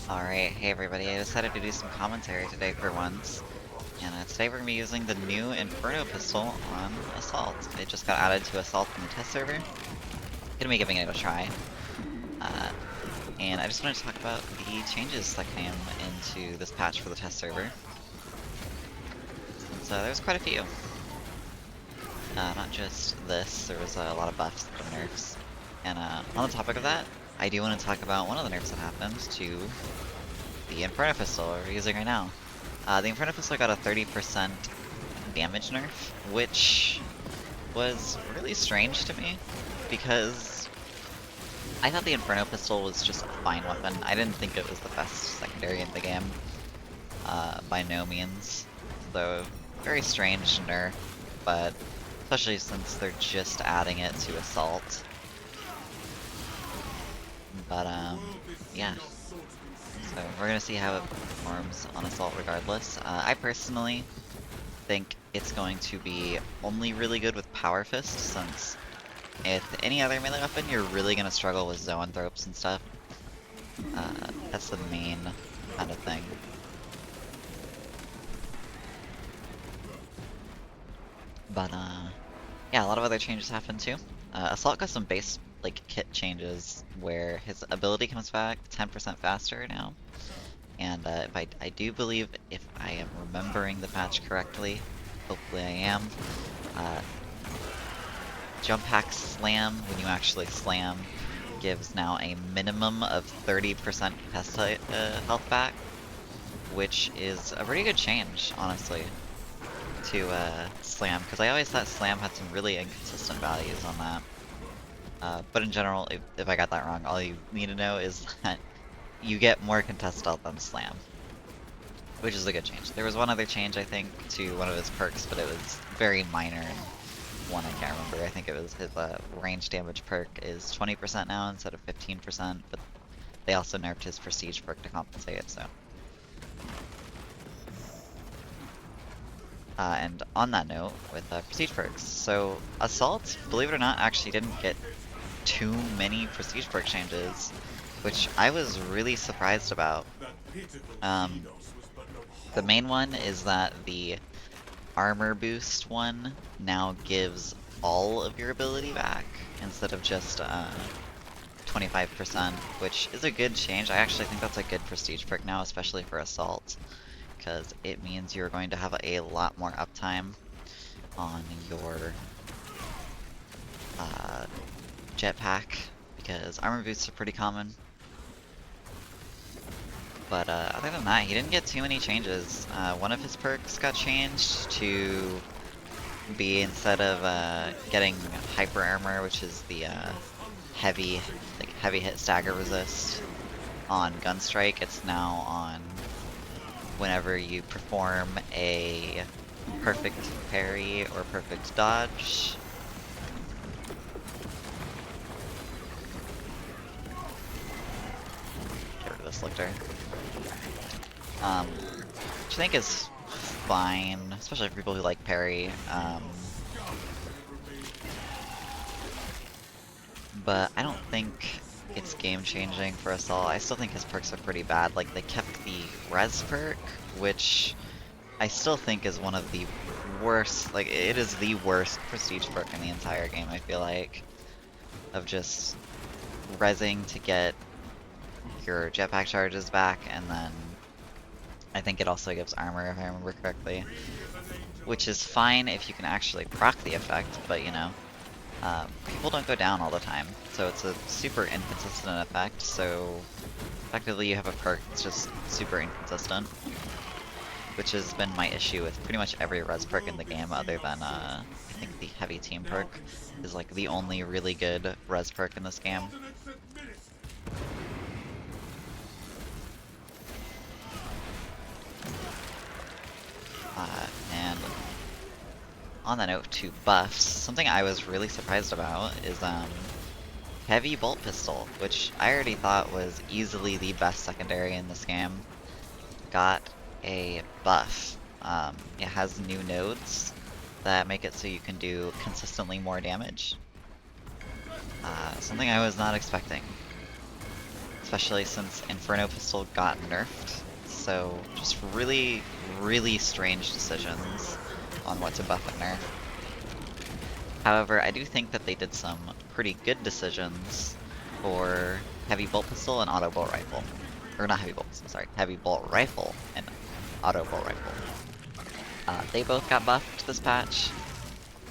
Alright, hey everybody, I decided to do some commentary today for once. And today we're going to be using the new Inferno pistol on Assault. It just got added to Assault in the test server. Gonna be giving it a try. And I just wanted to talk about the changes that came into this patch for the test server. So there's quite a few. Not just this, there was a lot of buffs and nerfs. And on the topic of that, I do want to talk about one of the nerfs that happened to the Inferno pistol we're using right now. The Inferno pistol got a 30% damage nerf, which was really strange to me, because I thought the Inferno pistol was just a fine weapon. I didn't think it was the best secondary in the game, by no means. So, very strange nerf, but especially since they're just adding it to Assault. But, yeah. So we're gonna see how it performs on Assault regardless. I personally think it's going to be only really good with Power Fist, since with any other melee weapon, you're really gonna struggle with Zoanthropes and stuff. That's the main kind of thing. But, yeah, a lot of other changes happened too. Assault got some base, like, kit changes, where his ability comes back 10% faster now. And if I do believe, if I am remembering the patch correctly, hopefully I am, Jump Hack Slam, when you actually slam, gives now a minimum of 30% health back, which is a pretty good change, honestly, to slam, because I always thought slam had some really inconsistent values on that. But in general, if I got that wrong, all you need to know is that you get more contest health on slam, which is a good change. There was one other change, I think, to one of his perks, but it was very minor, and one I can't remember. I think it was his range damage perk is 20% now instead of 15%, but they also nerfed his prestige perk to compensate it, so. And on that note, with prestige perks, so Assault, believe it or not, actually didn't get too many prestige perk changes, which I was really surprised about. The main one is that the armor boost one now gives all of your ability back instead of just 25%, which is a good change. I actually think that's a good prestige perk now, especially for Assault, because it means you're going to have a lot more uptime on your jetpack, because armor boosts are pretty common. But other than that, he didn't get too many changes. One of his perks got changed to be, instead of getting hyper armor, which is the heavy hit stagger resist on Gunstrike, it's now on whenever you perform a perfect parry or perfect dodge. Get rid of this Lictor. Which I think is fine, especially for people who like parry. But I don't think it's game-changing for Assault. I still think his perks are pretty bad. Like, they kept the res perk, which I still think is one of the worst, like, it is the worst prestige perk in the entire game, I feel like. Of just resing to get your jetpack charges back, and then I think it also gives armor, if I remember correctly. Which is fine if you can actually proc the effect, but you know, people don't go down all the time. So it's a super inconsistent effect, so effectively you have a perk that's just super inconsistent. Which has been my issue with pretty much every res perk in the game, other than, I think the heavy team perk is like the only really good res perk in this game. And on that note, to buffs, something I was really surprised about is heavy bolt pistol, which I already thought was easily the best secondary in this game, got a buff. It has new nodes that make it so you can do consistently more damage. Something I was not expecting. especially since Inferno Pistol got nerfed. So just really, really strange decisions on what to buff and nerf. However, I do think that they did some pretty good decisions for Heavy Bolt Pistol and Auto Bolt Rifle. Or not Heavy Bolt Pistol, sorry. Heavy Bolt Rifle and Auto Bolt Rifle. They both got buffed this patch.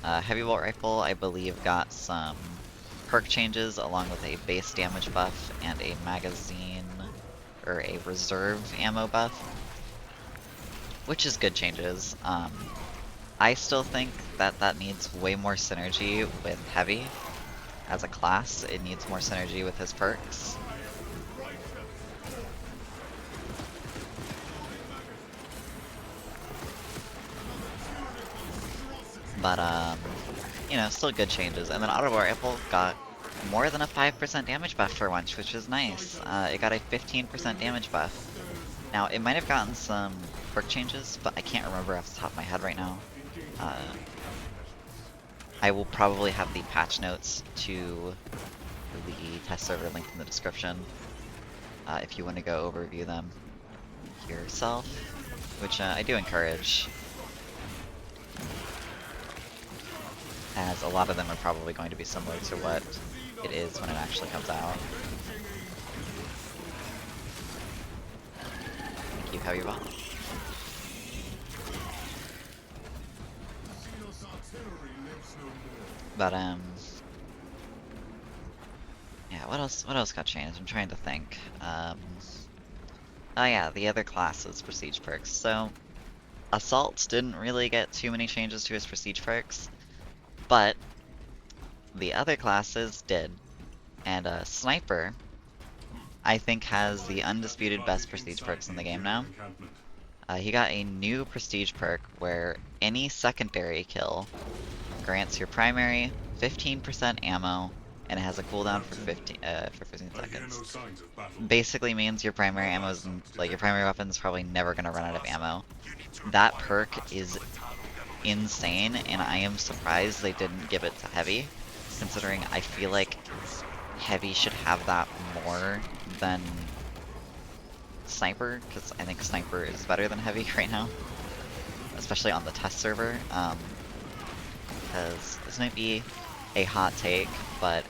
Heavy Bolt Rifle, I believe, got some perk changes along with a base damage buff and a magazine or a reserve ammo buff, which is good changes. I still think that that needs way more synergy with Heavy. As a class, it needs more synergy with his perks. But, you know, still good changes. And then Auto Bolt Rifle got more than a 5% damage buff for once, which is nice. It got a 15% damage buff. Now, it might have gotten some perk changes, but I can't remember off the top of my head right now. I will probably have the patch notes to the test server linked in the description if you want to go overview them yourself, which I do encourage, as a lot of them are probably going to be similar to what it is when it actually comes out. Thank you, Heavy Bot. But yeah, what else got changed? I'm trying to think. Oh yeah, the other classes prestige perks. So Assault didn't really get too many changes to his prestige perks, but the other classes did. And Sniper, I think, has the undisputed best prestige perks in the game now. He got a new prestige perk where any secondary kill grants your primary 15% ammo, and it has a cooldown for 15 seconds. Basically means your primary ammo like your primary weapon is probably never gonna run out of ammo. That perk is insane, and I am surprised they didn't give it to Heavy, considering I feel like Heavy should have that more than Sniper, because I think Sniper is better than Heavy right now, especially on the test server. Because this might be a hot take, but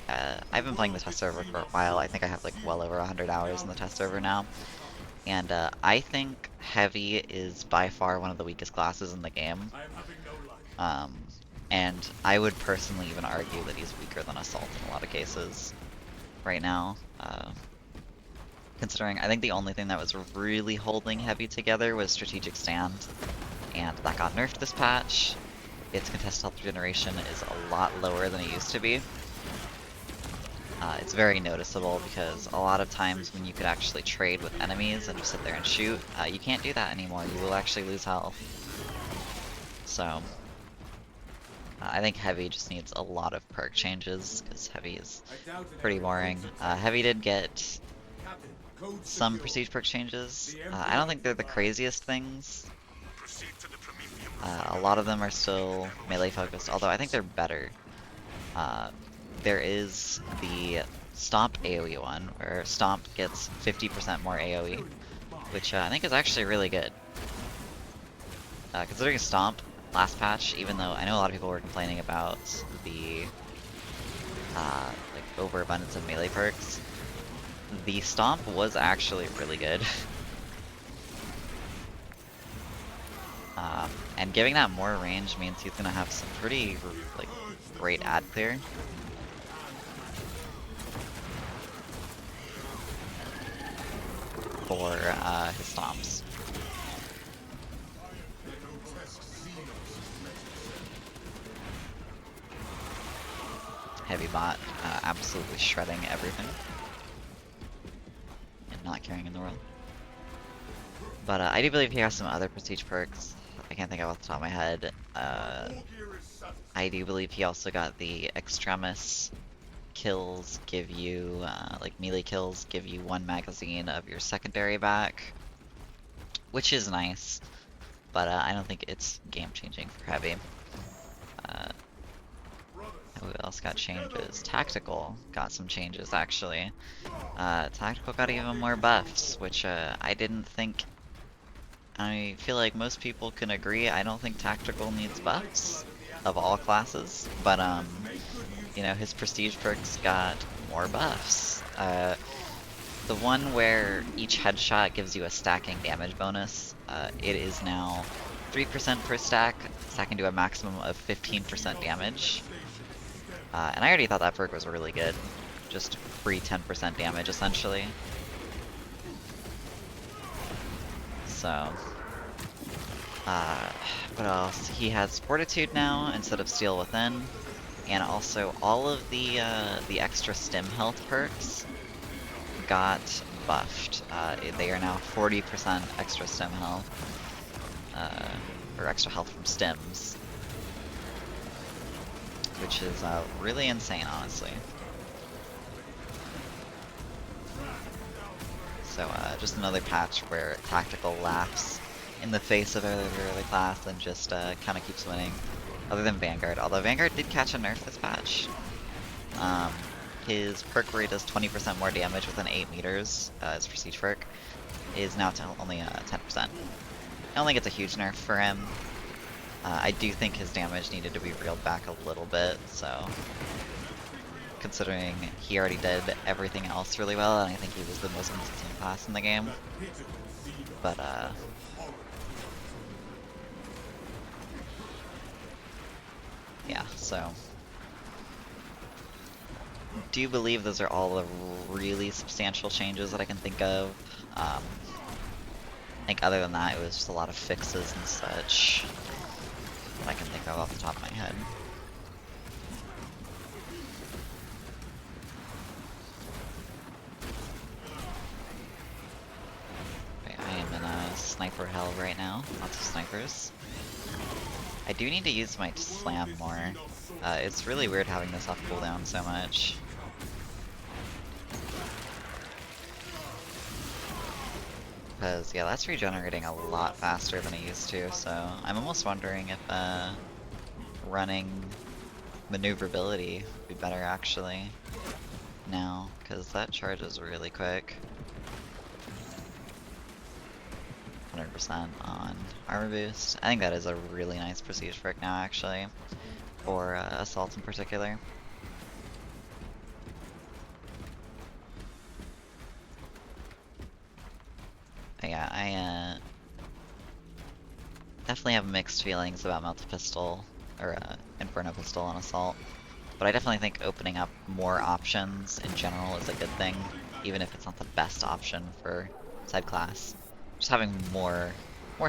I've been playing the test server for a while. I think I have like well over 100 hours in the test server now, and I think Heavy is by far one of the weakest classes in the game. And I would personally even argue that he's weaker than Assault in a lot of cases right now. Considering I think the only thing that was really holding Heavy together was Strategic Stand, and that got nerfed this patch. Its contested health regeneration is a lot lower than it used to be. It's very noticeable because a lot of times when you could actually trade with enemies and just sit there and shoot, you can't do that anymore. You will actually lose health. So, I think Heavy just needs a lot of perk changes, because Heavy is pretty boring. Heavy did get some prestige perk changes. I don't think they're the craziest things. A lot of them are still melee focused, although I think they're better. There is the Stomp AoE one, where Stomp gets 50% more AoE, which I think is actually really good. Considering Stomp, last patch, even though I know a lot of people were complaining about the like overabundance of melee perks, the Stomp was actually really good. And giving that more range means he's gonna have some pretty like great ad clear. For his stomps. Heavy bot, absolutely shredding everything. And not caring in the world. But I do believe he has some other prestige perks. I can't think of off the top of my head. I do believe he also got the Extremis kills give you, like melee kills give you 1 magazine of your secondary back, which is nice, but I don't think it's game changing for Heavy. Who else got changes? Tactical got some changes, actually. Tactical got even more buffs, which I didn't think. I feel like most people can agree. I don't think Tactical needs buffs of all classes, but you know, his prestige perks got more buffs. The one where each headshot gives you a stacking damage bonus, it is now 3% per stack, stacking to a maximum of 15% damage. And I already thought that perk was really good. Just free 10% damage, essentially. So, what else? He has Fortitude now instead of Steel Within, and also all of the extra stim health perks got buffed. They are now 40% extra stim health, or extra health from stims, which is really insane, honestly. So just another patch where Tactical laughs in the face of early class and just kind of keeps winning. Other than Vanguard, although Vanguard did catch a nerf this patch. His perk where he does 20% more damage within 8 meters, his prestige perk, is now only 10%. I don't think it's a huge nerf for him. I do think his damage needed to be reeled back a little bit, so considering he already did everything else really well, and I think he was the most consistent class in the game. But yeah, so do you believe those are all the really substantial changes that I can think of? I think other than that, it was just a lot of fixes and such that I can think of off the top of my head. Okay, I am in a sniper hell right now. Lots of snipers. I do need to use my slam more. It's really weird having this off cooldown so much. Because, yeah, that's regenerating a lot faster than it used to, so I'm almost wondering if running maneuverability would be better, actually, now, because that charges really quick. 100% on armor boost. I think that is a really nice prestige perk now, actually, for assault in particular. But yeah, I definitely have mixed feelings about Melta Pistol, or Inferno Pistol on assault, but I definitely think opening up more options in general is a good thing, even if it's not the best option for side class. Just having more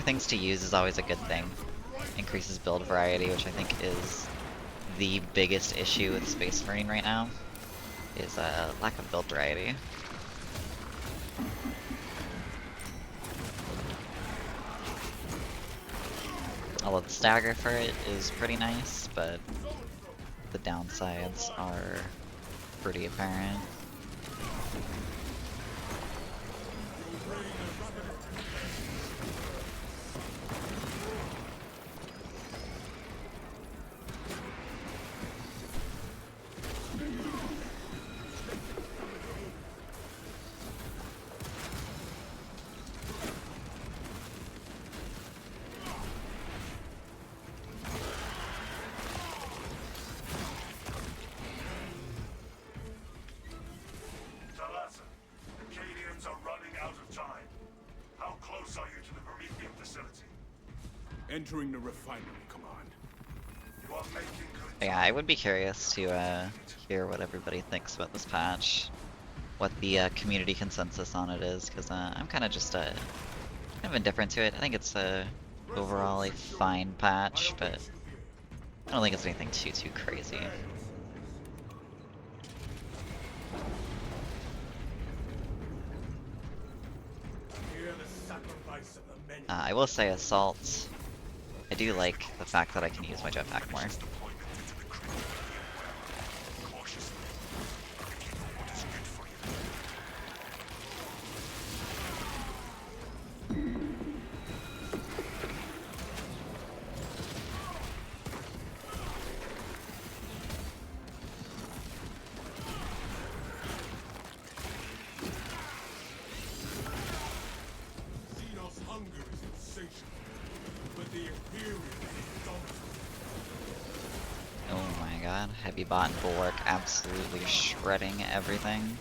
things to use is always a good thing. Increases build variety, which I think is the biggest issue with Space Marine right now, is lack of build variety. Although the stagger for it is pretty nice, but the downsides are pretty apparent. Entering the refinery, command. You are making good. Yeah, I would be curious to hear what everybody thinks about this patch, what the community consensus on it is, because I'm kind of just kind of indifferent to it. I think it's overall a fine patch, but I don't think it's anything too crazy. I will say assault. I do like the fact that I can use my jetpack more. bad. Heavy bot and bulwark absolutely shredding everything.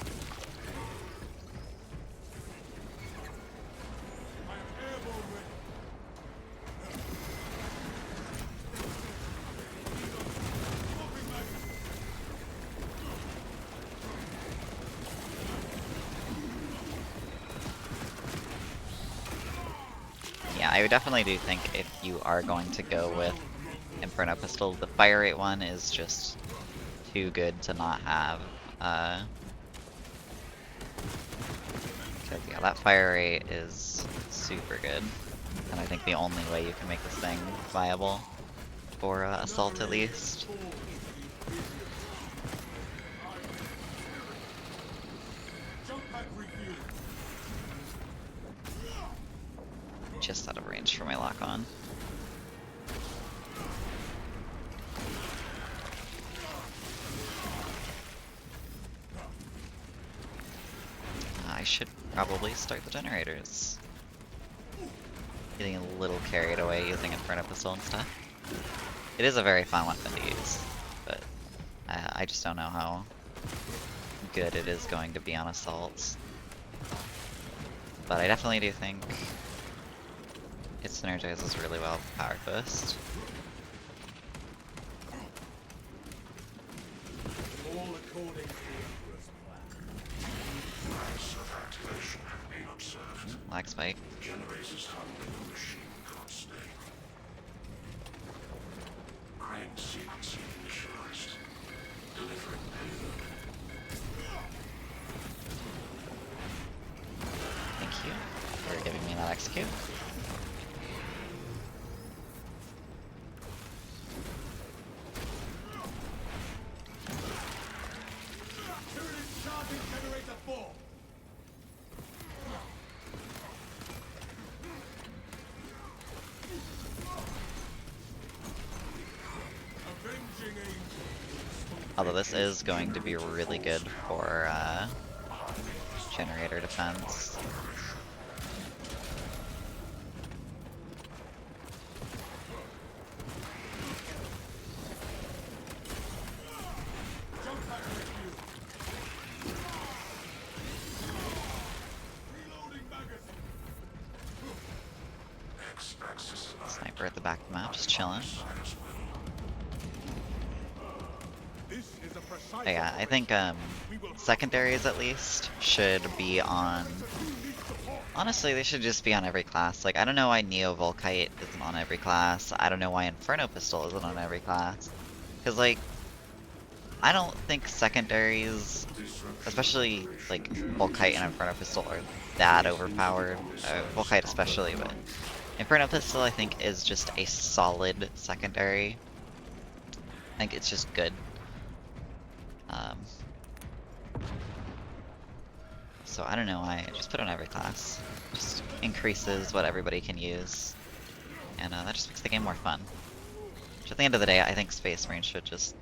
Yeah, I definitely do think if you are going to go with Inferno Pistol, the fire rate one is just too good to not have. Because yeah, that fire rate is super good. And I think the only way you can make this thing viable for Assault at least. Just out of range for my lock on. I should probably start the generators. Getting a little carried away using Inferno Pistol and stuff. It is a very fun weapon to use, but I just don't know how good it is going to be on assaults. But I definitely do think it synergizes really well with Power Fist. All according to the Emperor's plan. Plans of activation have been observed. Lag spike. Generators handling the machine constantly. Crane sequencing initialized. Delivering payload. Thank you for giving me that execute. Tyranid charging generator 4. Avenging angel. Although this is going to be really good for generator defense. Jump back with you. Reloading magazine. X-axis Sniper at the back of the map, just chilling. This is a precise Yeah, I think secondaries at least should be on. Honestly, they should just be on every class. Like, I don't know why Neo Volkite isn't on every class. I don't know why Inferno Pistol isn't on every class. Because, like, I don't think secondaries, especially like Volkite and Inferno Pistol, are that overpowered. Volkite especially, but Inferno Pistol I think is just a solid secondary. I think it's just good. So I don't know why, just put it on every class. Just increases what everybody can use. And that just makes the game more fun. Which at the end of the day, I think Space Marine should just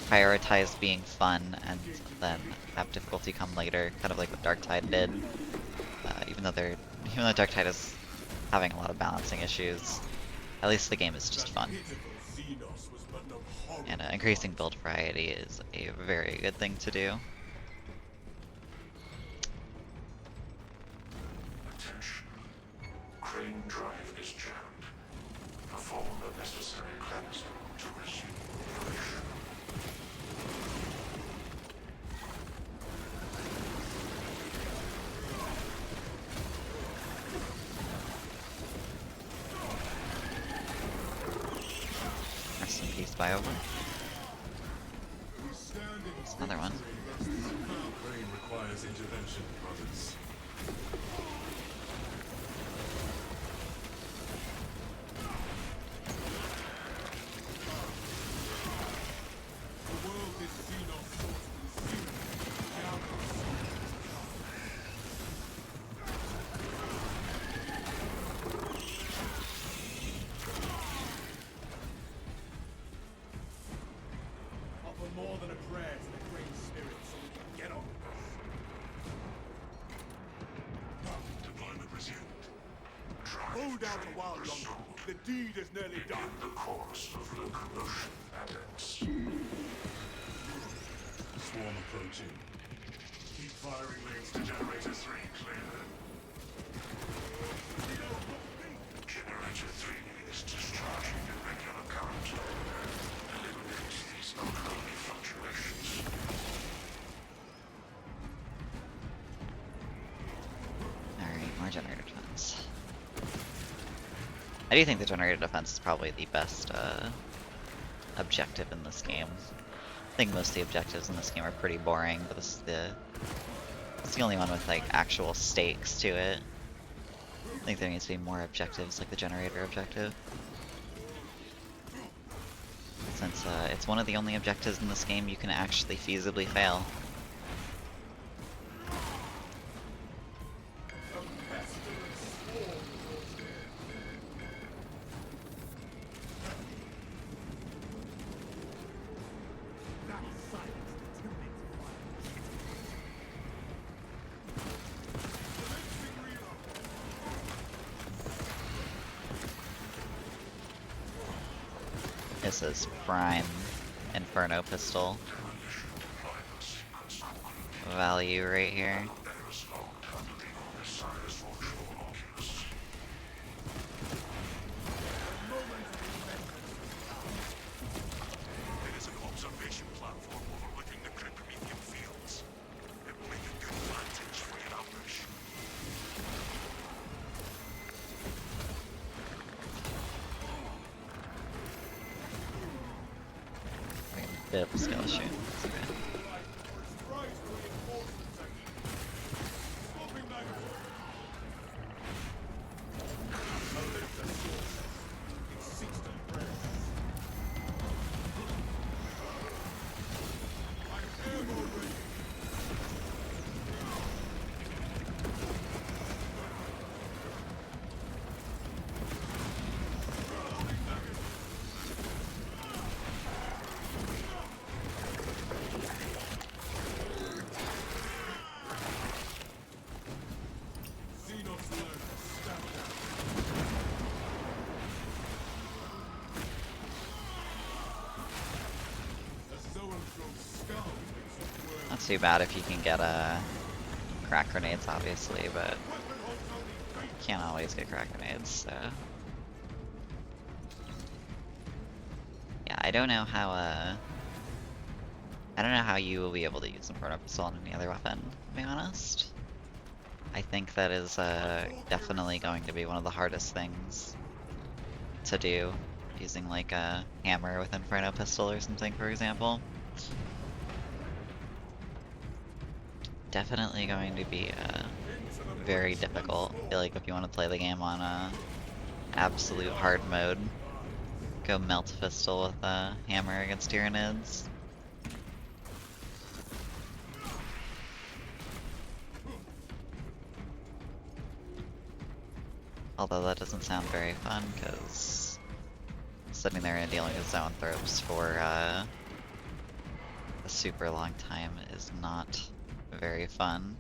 prioritize being fun and then have difficulty come later, kind of like what Darktide did. Even though Darktide is having a lot of balancing issues, at least the game is just fun. And increasing build variety is a very good thing to do. Attention. Crane drive is jammed. Perform the necessary cleansing to resume operation. Rest in peace, Biovore. There's another one. Crane requires intervention, brothers. The world is seen of sorts and offer more than a prayer to the Crane spirit so we can get on with this. Deployment resumed. Hold out a while longer. The deed is nearly done. The course of locomotion, adepts. Swarm approaching. Keep firing lanes to generator 3 clear. Generator 3 is discharging irregular current. Eliminate these unholy fluctuations. Alright, more generator defense. I do think the generator defense is probably the best objective in this game. I think most of the objectives in this game are pretty boring, but this is it's the only one with like actual stakes to it. I think there needs to be more objectives like the generator objective. Since it's one of the only objectives in this game you can actually feasibly fail. This is prime Inferno pistol value right here. It is an observation platform overlooking the Kryptometian fields. It will make a good vantage for your ambush. Bit of a skill issue. It's okay. Not too bad if you can get crack grenades, obviously, but you can't always get crack grenades, so... Yeah, I don't know how you will be able to use Inferno pistol on any other weapon, to be honest. I think that is definitely going to be one of the hardest things to do, using like a hammer with Inferno pistol or something, for example. Definitely going to be very difficult. I feel like if you want to play the game on absolute hard mode, go melt pistol with a hammer against Tyranids. Although that doesn't sound very fun, because sitting there and dealing with Zoanthropes for a super long time is not very fun.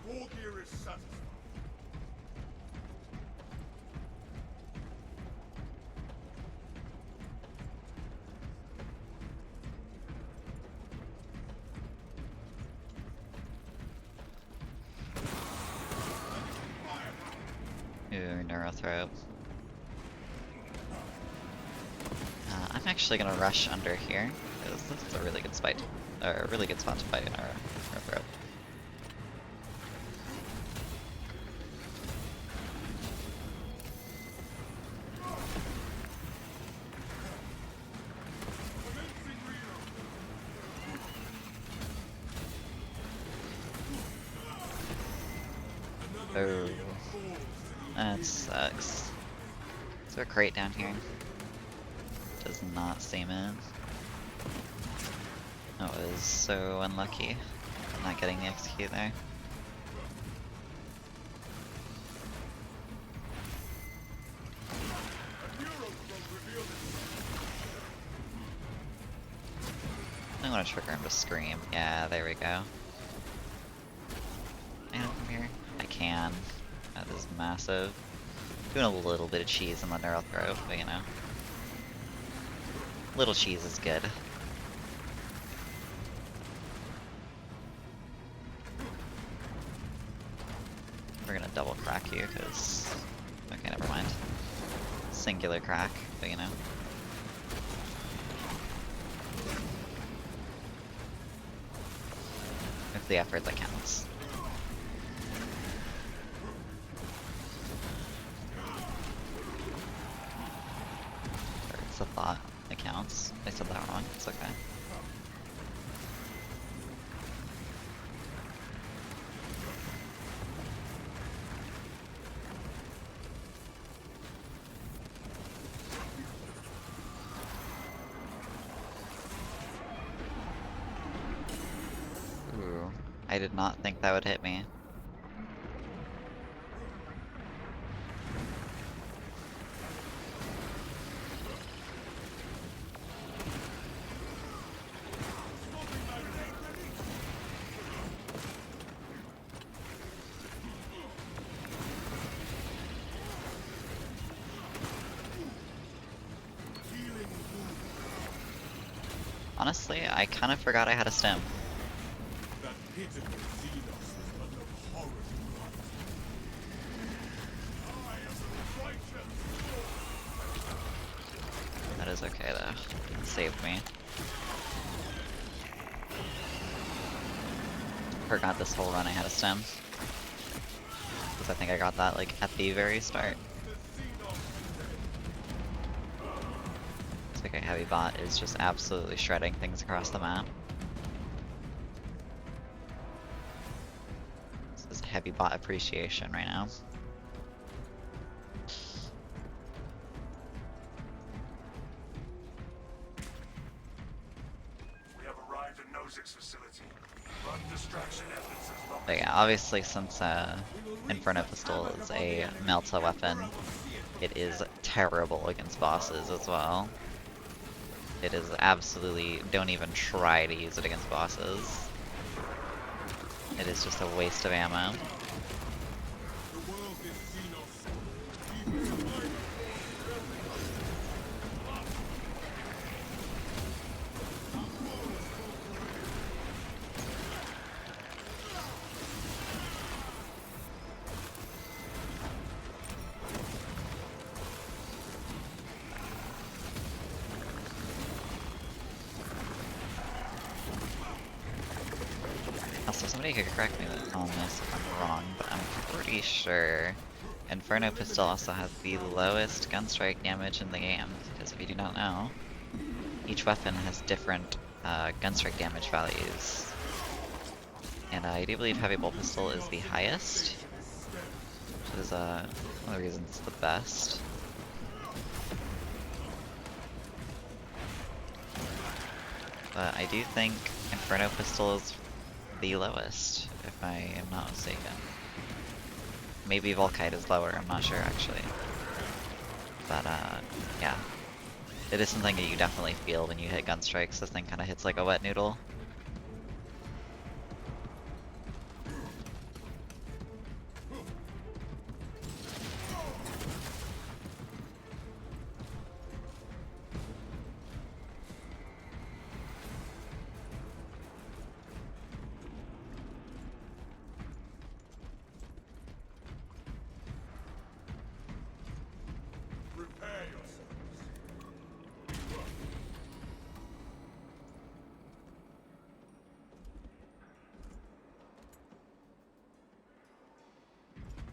War gear is satisfied. Ooh, Neurothrope. I'm actually gonna rush under here, because this is a really good spot, or a really good spot to fight Neurothrope. Oh. That sucks. Is there a crate down here? Does not seem it. That was so unlucky. Not getting the execute there. I'm gonna trigger him to scream. Yeah, there we go. Can I come here? I can. That is massive. Doing a little bit of cheese on the Neurothrope, but you know. Little cheese is good. We're gonna double crack you, cause... Okay, never mind. Singular crack, but you know. It's the effort that counts. Or it's the thought that counts. I said that wrong, it's okay. Ooh, I did not think that would hit me. Honestly, I kind of forgot I had a stem. That pitiful Xenos was but the horrors of life. I am the righteous. That is okay though. It saved me. Forgot this whole run I had a stem. Because I think I got that like at the very start. It's okay, Heavy Bot is just absolutely shredding things across the map. This is Heavy Bot appreciation right now. We have arrived at Nozick's facility. Run distraction efforts as long But yeah, obviously since Inferno Pistol is a MELTS weapon, it is terrible against bosses as well. It is absolutely, don't even try to use it against bosses. It is just a waste of ammo. The world is Xenos. Keep it alive. Also, somebody could correct me on this if I'm wrong, but I'm pretty sure Inferno Pistol also has the lowest gunstrike damage in the game, because if you do not know, each weapon has different gunstrike damage values. And I do believe Heavy Bolt Pistol is the highest, which is one of the reasons it's the best. But I do think Inferno Pistol is the lowest, if I am not mistaken. Maybe Volkite is lower, I'm not sure actually. But yeah. It is something that you definitely feel when you hit gun strikes. This thing kind of hits like a wet noodle. Prepare yourselves.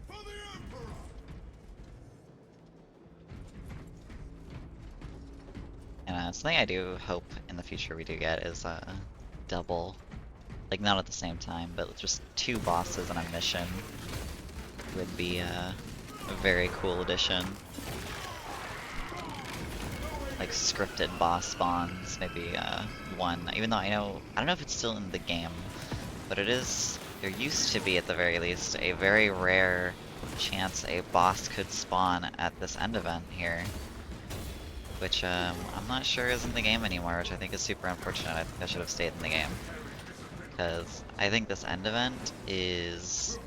For the Emperor! And something I do hope in the future we do get is double, like not at the same time, but just two bosses on a mission would be a very cool addition. Like scripted boss spawns, maybe one. Even though I don't know if it's still in the game, but it is. There used to be, at the very least, a very rare chance a boss could spawn at this end event here, which I'm not sure is in the game anymore, which I think is super unfortunate. I think I should have stayed in the game, because I think this end event is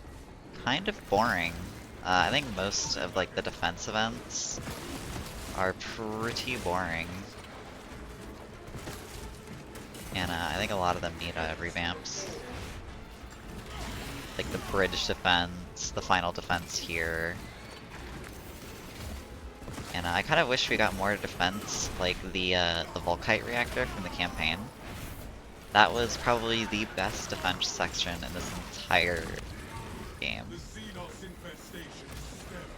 kind of boring. I think most of like the defense events are pretty boring, and I think a lot of them need revamps. Like the bridge defense, the final defense here. And I kind of wish we got more defense, like the Volkite reactor from the campaign. That was probably the best defense section in this entire game. The Xenos infestation is sterile.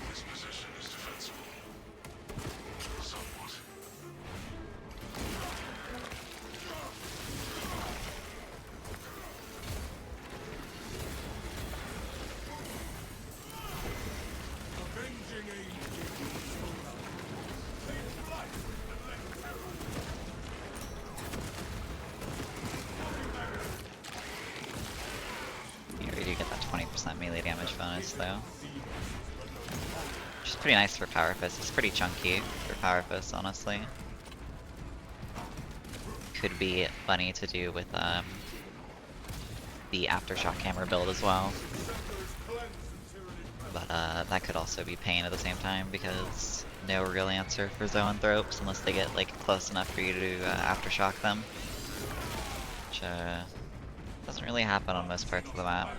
This position is defensible. Somewhat. Avenging angels. Take flight and let terror. You do get that 20% melee damage bonus though. Which is pretty nice for Power Fist. It's pretty chunky for Power Fist, honestly. Could be funny to do with the Aftershock Hammer build as well. But that could also be pain at the same time, because no real answer for Zoanthropes unless they get like close enough for you to Aftershock them. Which doesn't really happen on most parts of the map.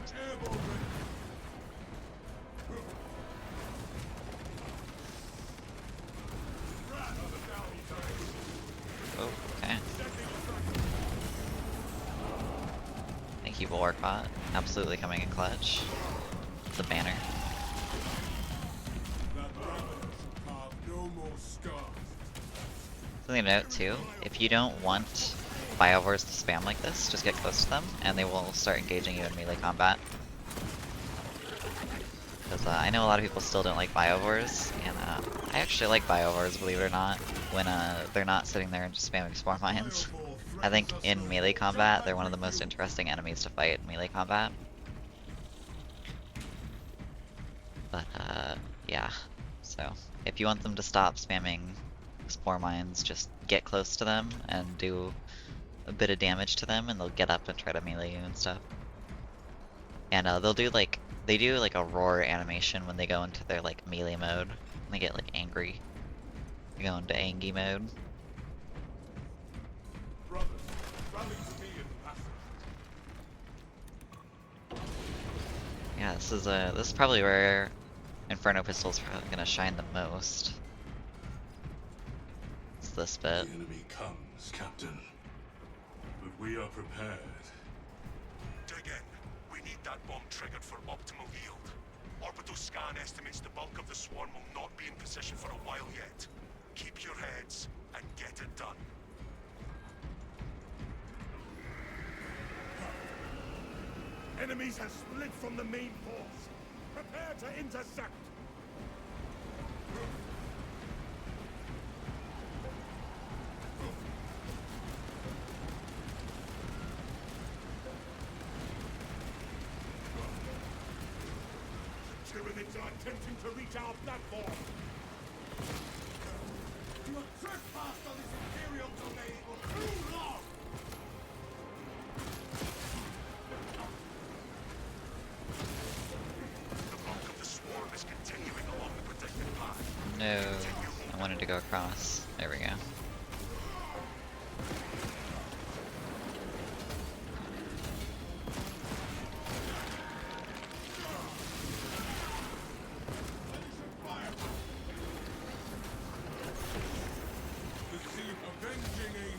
Oh, okay. Thank you, Warcott. Absolutely coming in clutch. It's a banner. That Ravener shall carve no more scars. Something to note too, if you don't want Biovores to spam like this, just get close to them and they will start engaging you in melee combat. Because I know a lot of people still don't like Biovores, and I actually like Biovores, believe it or not, when they're not sitting there and just spamming Spore Mines. I think in melee combat, they're one of the most interesting enemies to fight in melee combat. But yeah, so if you want them to stop spamming Spore Mines, just get close to them and do a bit of damage to them, and they'll get up and try to melee you and stuff. And they do like a roar animation when they go into their like melee mode. When they get like angry, they go into Angie mode. Brothers, rally to me in the passage. Yeah, this is probably where Inferno Pistol's probably gonna shine the most. It's this bit. The enemy comes, Captain. But we are prepared. Dig in. We need that bomb triggered for optimal yield. Orbital scan estimates the bulk of the swarm will not be in position for a while yet. Keep your heads and get it done. Enemies have split from the main force. Prepare to intercept. Tyranids are attempting to reach our platform. You have trespassed on this Imperial domain for too long! The bulk of the swarm is continuing along the predicted path. No, I wanted to go across. There we go. The sea avenging angels.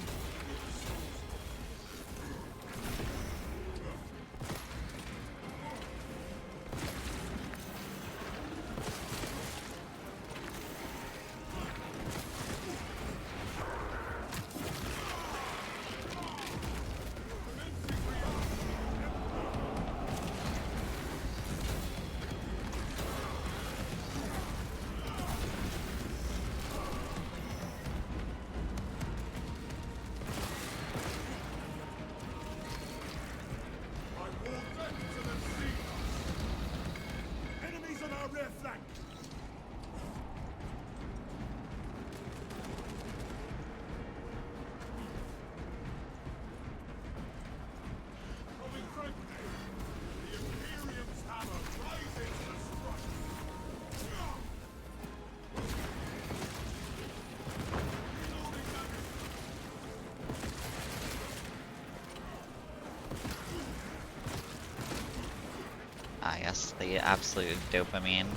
Ah, yes, the absolute dopamine.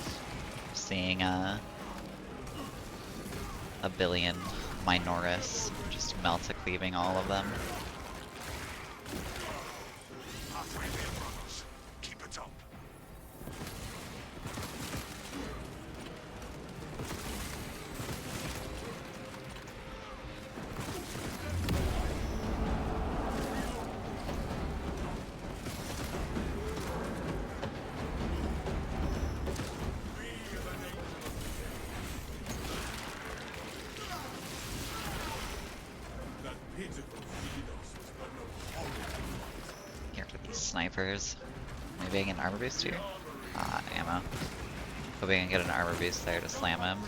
Seeing a billion Minoris just melt a cleaving all of them. Halfway there, brothers. Keep it up. Here for these snipers. Maybe I get an armor boost here? Ah, ammo. Hoping I can get an armor boost there to slam him.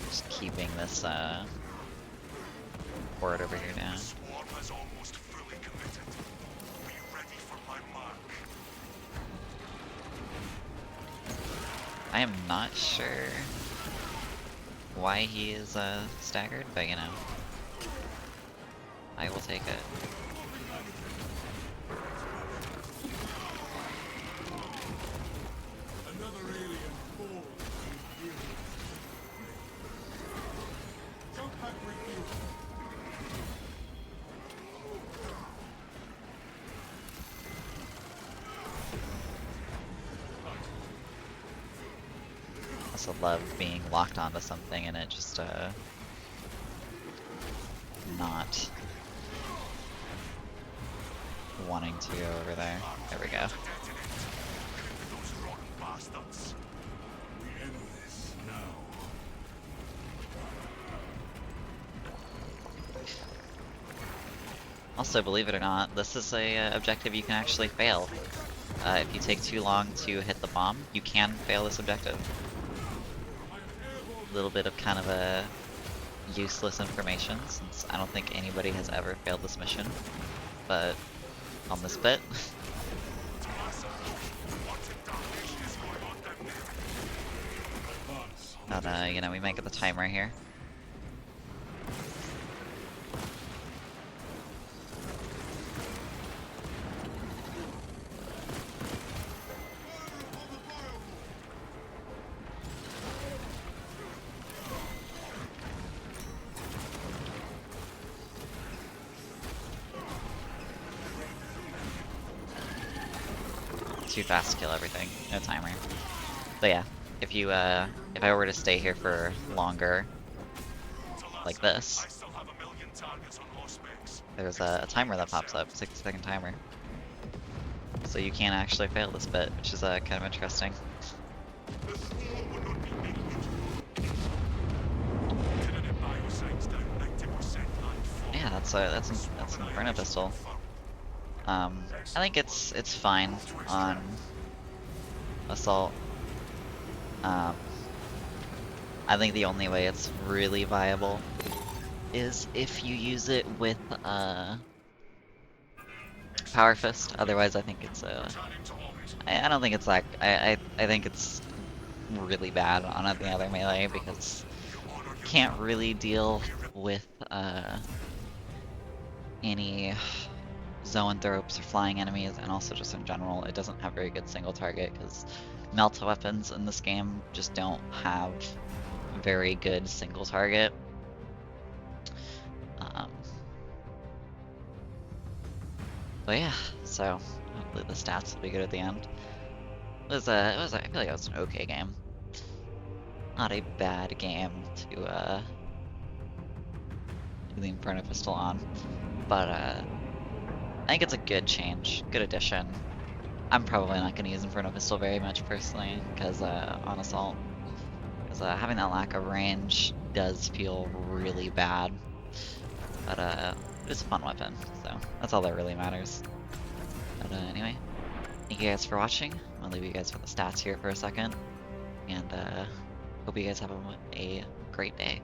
Just keeping this horde over here now. The swarm has almost fully committed. Be ready for my mark. I am not sure why he is staggered, but you know, I will take it. Another alien falls in here. Jump pack refuel. I also love being locked onto something and it just not wanting to go over there. There we go. Those rotten bastards. We end this now. Also, believe it or not, this is a objective you can actually fail. If you take too long to hit the bomb, you can fail this objective. A little bit of kind of a useless information, since I don't think anybody has ever failed this mission. But on this bit, but you know, we might get the timer here. Too fast to kill everything. No timer. But yeah, if you if I were to stay here for longer, like this, I still have a million targets on Auspex. there's a timer that pops up, 60-second timer. So you can actually fail this bit, which is kind of interesting. The swarm will not be made Tyranid biosites down 90% and full. Yeah, that's an Inferno pistol. I think it's fine on assault. I think the only way it's really viable is if you use it with Power Fist. Otherwise, I think it's I don't think it's like I think it's really bad on the other melee because you can't really deal with any Zoanthropes or flying enemies, and also just in general, it doesn't have very good single target because MELTS weapons in this game just don't have very good single target. But yeah, so hopefully the stats will be good at the end. I feel like it was an okay game. Not a bad game to do the Inferno pistol on. But I think it's a good change, good addition. I'm probably not going to use Inferno Pistol very much personally, because on Assault, because having that lack of range does feel really bad. But it's a fun weapon, so that's all that really matters. But anyway, thank you guys for watching. I'm gonna leave you guys with the stats here for a second, and hope you guys have a great day.